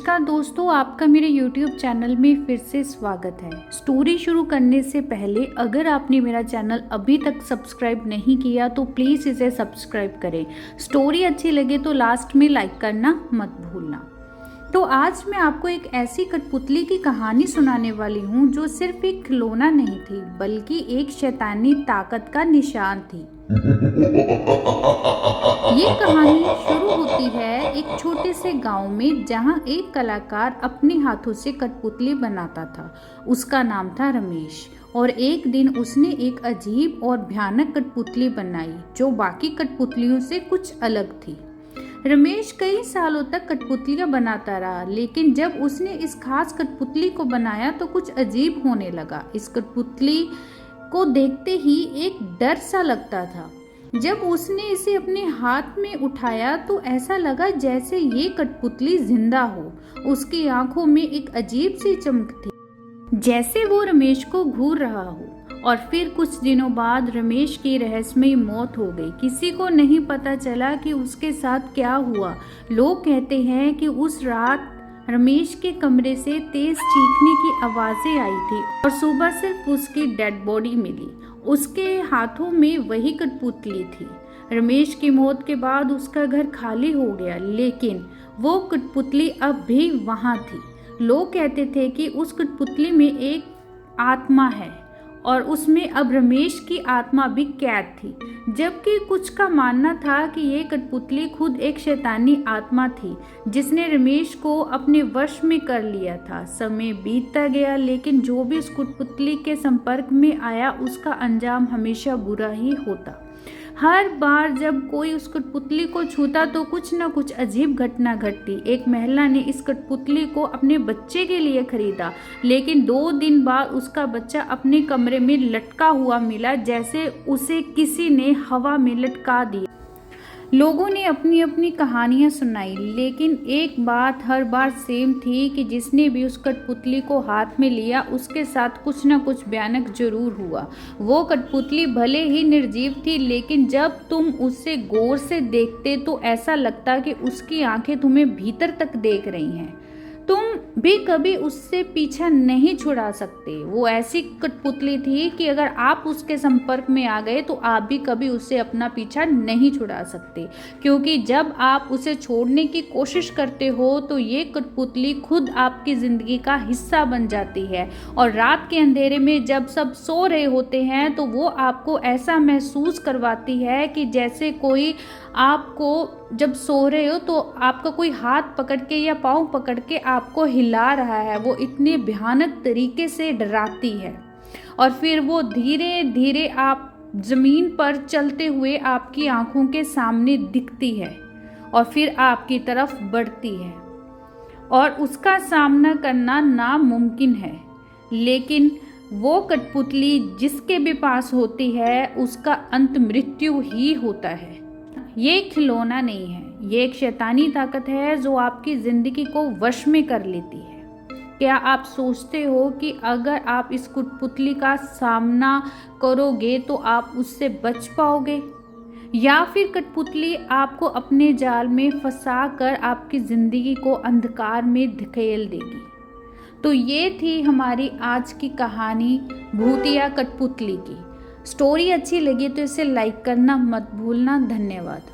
नमस्कार दोस्तों, आपका मेरे YouTube चैनल में फिर से स्वागत है। स्टोरी शुरू करने से पहले अगर आपने मेरा चैनल अभी तक सब्सक्राइब नहीं किया तो प्लीज़ इसे सब्सक्राइब करें। स्टोरी अच्छी लगे तो लास्ट में लाइक करना मत भूलना। तो आज मैं आपको एक ऐसी कठपुतली की कहानी सुनाने वाली हूँ जो सिर्फ एक खिलौना नहीं थी बल्कि एक शैतानी ताकत का निशान थी। ये कहानी शुरू होती है एक छोटे से गांव में जहां एक कलाकार अपने हाथों से कठपुतली बनाता था। उसका नाम था रमेश और एक दिन उसने एक अजीब और भयानक कठपुतली बनाई जो बाकी कठपुतलियों से कुछ अलग थी। रमेश कई सालों तक कठपुतलियां बनाता रहा, लेकिन जब उसने इस खास कठपुतली को बनाया तो कुछ अजीब होने लगा। इस कठपुतली को देखते ही एक डर सा लगता था। जब उसने इसे अपने हाथ में उठाया तो ऐसा लगा जैसे ये कठपुतली जिंदा हो। उसकी आंखों में एक अजीब सी चमक थी, जैसे वो रमेश को घूर रहा हो। और फिर कुछ दिनों बाद रमेश की रहस्यमयी मौत हो गई। किसी को नहीं पता चला कि उसके साथ क्या हुआ। लोग कहते हैं कि उस रात रमेश के कमरे से तेज चीखने की आवाजें आई थी और सुबह सिर्फ उसकी डेड बॉडी मिली। उसके हाथों में वही कठपुतली थी। रमेश की मौत के बाद उसका घर खाली हो गया, लेकिन वो कठपुतली अब भी वहां थी। लोग कहते थे कि उस कठपुतली में एक आत्मा है और उसमें अब रमेश की आत्मा भी कैद थी, जबकि कुछ का मानना था कि ये कठपुतली खुद एक शैतानी आत्मा थी जिसने रमेश को अपने वश में कर लिया था। समय बीतता गया, लेकिन जो भी उस कठपुतली के संपर्क में आया उसका अंजाम हमेशा बुरा ही होता। हर बार जब कोई उस कठपुतली को छूता तो कुछ न कुछ अजीब घटना घटती। एक महिला ने इस कठपुतली को अपने बच्चे के लिए खरीदा, लेकिन 2 दिन बाद उसका बच्चा अपने कमरे में लटका हुआ मिला, जैसे उसे किसी ने हवा में लटका दिया। लोगों ने अपनी अपनी कहानियां सुनाई, लेकिन एक बात हर बार सेम थी कि जिसने भी उस कठपुतली को हाथ में लिया उसके साथ कुछ न कुछ भयानक जरूर हुआ। वो कठपुतली भले ही निर्जीव थी, लेकिन जब तुम उससे गौर से देखते तो ऐसा लगता कि उसकी आंखें तुम्हें भीतर तक देख रही हैं। तुम भी कभी उससे पीछा नहीं छुड़ा सकते। वो ऐसी कठपुतली थी कि अगर आप उसके संपर्क में आ गए तो आप भी कभी उससे अपना पीछा नहीं छुड़ा सकते, क्योंकि जब आप उसे छोड़ने की कोशिश करते हो तो ये कठपुतली खुद आपकी जिंदगी का हिस्सा बन जाती है। और रात के अंधेरे में जब सब सो रहे होते हैं तो वो आपको ऐसा महसूस करवाती है कि जैसे कोई आपको, जब सो रहे हो तो आपका कोई हाथ पकड़ के या पाँव पकड़ के आपको हिला रहा है। वो इतने भयानक तरीके से डराती है और फिर वो धीरे धीरे आप जमीन पर चलते हुए आपकी आंखों के सामने दिखती है और फिर आपकी तरफ बढ़ती है और उसका सामना करना नामुमकिन है। लेकिन वो कठपुतली जिसके भी पास होती है उसका अंत मृत्यु ही होता है। ये खिलौना नहीं है, ये एक शैतानी ताकत है जो आपकी जिंदगी को वश में कर लेती है। क्या आप सोचते हो कि अगर आप इस कठपुतली का सामना करोगे तो आप उससे बच पाओगे, या फिर कठपुतली आपको अपने जाल में फंसा कर आपकी जिंदगी को अंधकार में धकेल देगी? तो ये थी हमारी आज की कहानी भूतिया कठपुतली की। स्टोरी अच्छी लगी तो इसे लाइक करना मत भूलना। धन्यवाद।